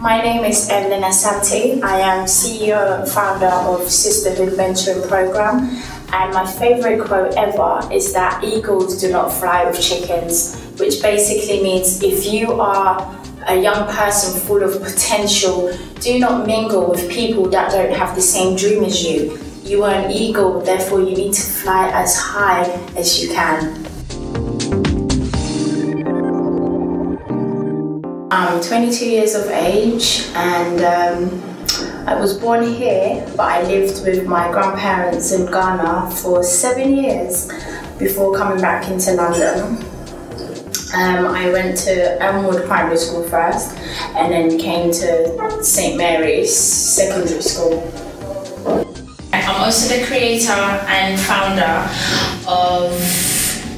My name is Evelyn Asante. I am CEO and founder of Sisterhood Mentoring Program, and my favourite quote ever is that eagles do not fly with chickens, which basically means if you are a young person full of potential, do not mingle with people that don't have the same dream as you. You are an eagle, therefore you need to fly as high as you can. I'm 22 years of age and I was born here, but I lived with my grandparents in Ghana for 7 years before coming back into London. I went to Elmwood Primary School first and then came to St Mary's Secondary School. I'm also the creator and founder of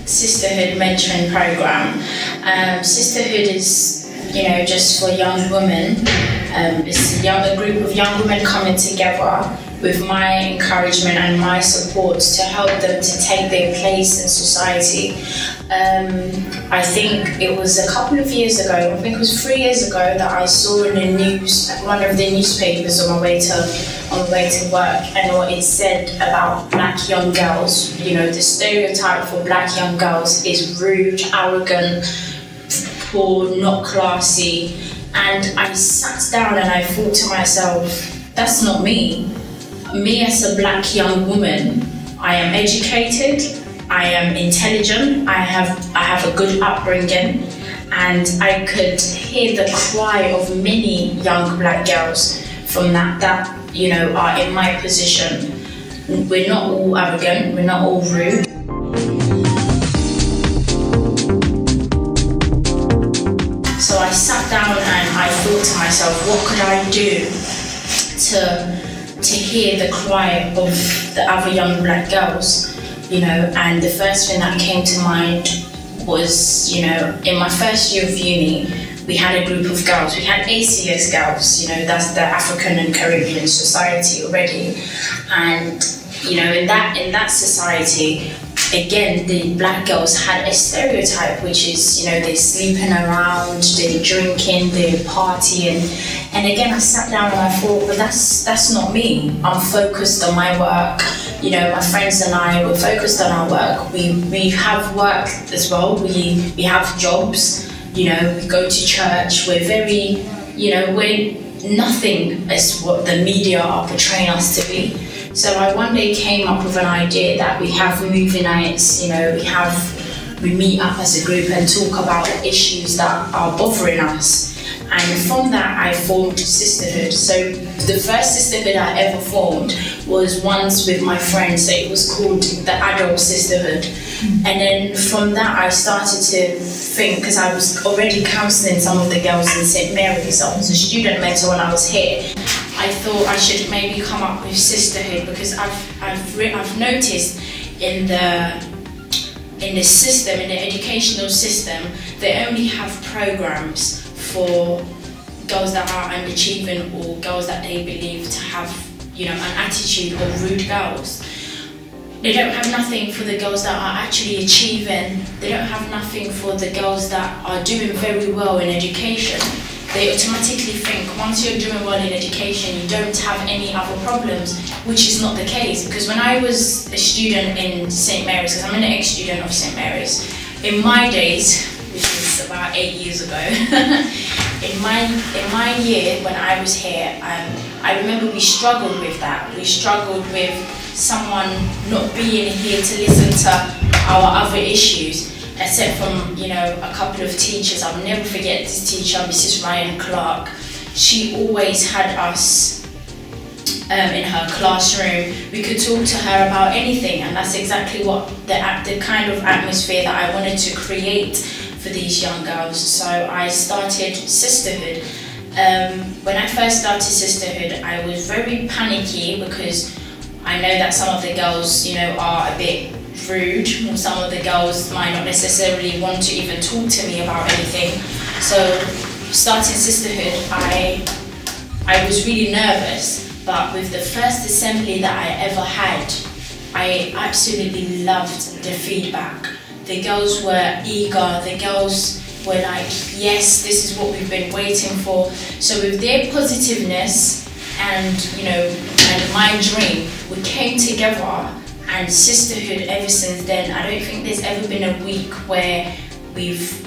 Sisterhood Mentoring Program. Sisterhood is just for young women. It's a group of young women coming together with my encouragement and my support to help them to take their place in society. I think it was a couple of years ago, I think it was 3 years ago, that I saw in the news, one of the newspapers on my way to work, and what it said about black young girls. The stereotype for black young girls is rude, arrogant, poor, not classy. And I sat down and I thought to myself, that's not me. Me as a black young woman, I am educated, I am intelligent, I have a good upbringing, and I could hear the cry of many young black girls from that are in my position. We're not all arrogant, we're not all rude. So I sat down and I thought to myself, what could I do to hear the cry of the other young black girls? And the first thing that came to mind was, in my first year of uni, we had a group of girls. We had ACS girls, that's the African and Caribbean Society already. And, in that society, again, the black girls had a stereotype, which is, they're sleeping around, they're drinking, they're partying. And again, I sat down and I thought, but that's not me. I'm focused on my work. My friends and I were focused on our work. We have work as well. We have jobs. We go to church. We're very, we're nothing as what the media are portraying us to be. So I one day came up with an idea that we have movie nights, we meet up as a group and talk about issues that are bothering us. And from that I formed Sisterhood. So the first Sisterhood I ever formed was once with my friends. So it was called the Adult Sisterhood. And then from that I started to think, because I was already counselling some of the girls in St Mary's. I was a student mentor when I was here. I thought I should maybe come up with Sisterhood, because I've noticed in the system, in the educational system, they only have programs for girls that are underachieving or girls that they believe to have, an attitude of rude girls. They don't have nothing for the girls that are actually achieving. They don't have nothing for the girls that are doing very well in education. They automatically think once you're doing well in education, you don't have any other problems, which is not the case. Because when I was a student in St Mary's, because I'm an ex-student of St Mary's, in my days, which is about 8 years ago, in my year when I was here, I remember we struggled with that. We struggled with someone not being here to listen to our other issues. Except from, a couple of teachers. I'll never forget this teacher, Mrs. Ryan Clark. She always had us in her classroom. We could talk to her about anything, and that's exactly what the kind of atmosphere that I wanted to create for these young girls. So I started Sisterhood. When I first started Sisterhood, I was very panicky because I know that some of the girls, are a bit rude, or some of the girls might not necessarily want to even talk to me about anything. So starting Sisterhood, I was really nervous, but with the first assembly that I ever had, I absolutely loved the feedback. The girls were eager, the girls were like, yes, this is what we've been waiting for. So with their positiveness and, you know, and my dream, we came together, and Sisterhood ever since then, I don't think there's ever been a week where we've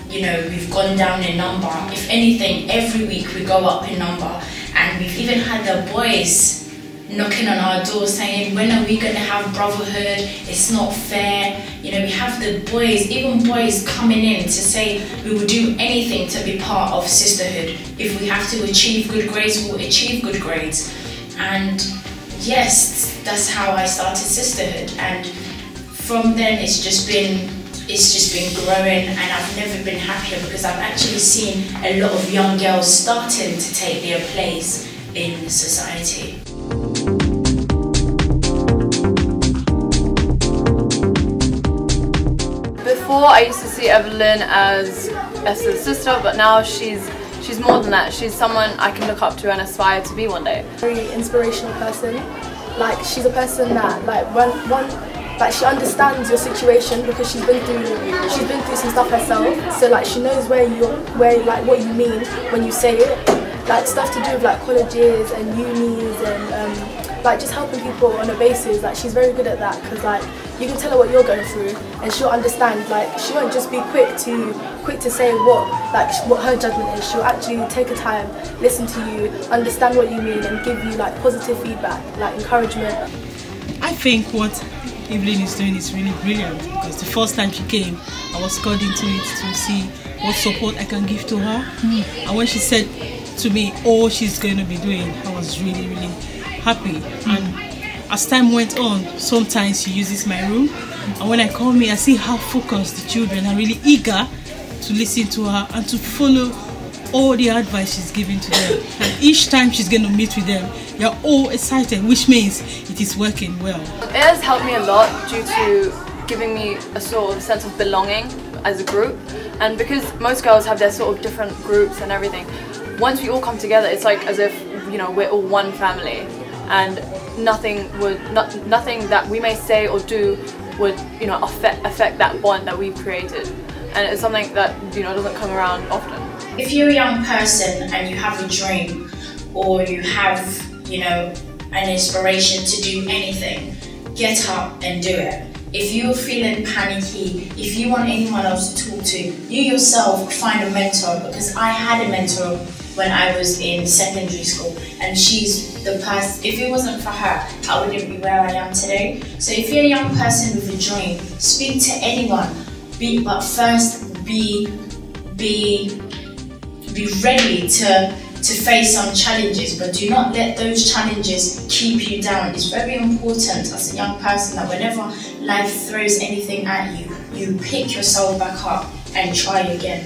gone down in number. If anything, every week we go up in number, and we've even had the boys knocking on our door saying, when are we going to have brotherhood? It's not fair. You know, we have the boys, even boys coming in to say we will do anything to be part of Sisterhood. If we have to achieve good grades, we'll achieve good grades. And yes, that's how I started Sisterhood, and from then it's just been growing, and I've never been happier because I've actually seen a lot of young girls starting to take their place in society. Before, I used to see Evelyn as Esther's sister, but now she's more than that. She's someone I can look up to and aspire to be one day. Very inspirational person. Like, she's a person that like she understands your situation because she's been through some stuff herself. So like she knows what you mean when you say it. Like stuff to do with like colleges and unis and like just helping people on a basis. Like she's very good at that because like you can tell her what you're going through and she'll understand. Like she won't just be quick to say what her judgment is. She'll actually take her time, listen to you, understand what you mean, and give you like positive feedback, like encouragement. I think what Evelyn is doing is really brilliant, because the first time she came, I was called into it to see what support I can give to her. And when she said to me all she's going to be doing, I was really happy. And as time went on, sometimes she uses my room, and when I come here, I see how focused the children are, really eager to listen to her and to follow all the advice she's giving to them. And each time she's going to meet with them, they're all excited, which means it is working well. It has helped me a lot due to giving me a sort of sense of belonging as a group, and because most girls have their sort of different groups and everything, once we all come together, it's like as if, you know, we're all one family, and nothing that we may say or do would, you know, affect that bond that we've created, and it's something that, you know, doesn't come around often. If you're a young person and you have a dream, or you have, you know, an inspiration to do anything, get up and do it. If you're feeling panicky, if you want anyone else to talk to, you yourself find a mentor, because I had a mentor when I was in secondary school, and she's the person, if it wasn't for her, I wouldn't be where I am today. So if you're a young person with a dream, speak to anyone, but first be ready to face some challenges, but do not let those challenges keep you down. It's very important as a young person that whenever life throws anything at you, you pick yourself back up and try again.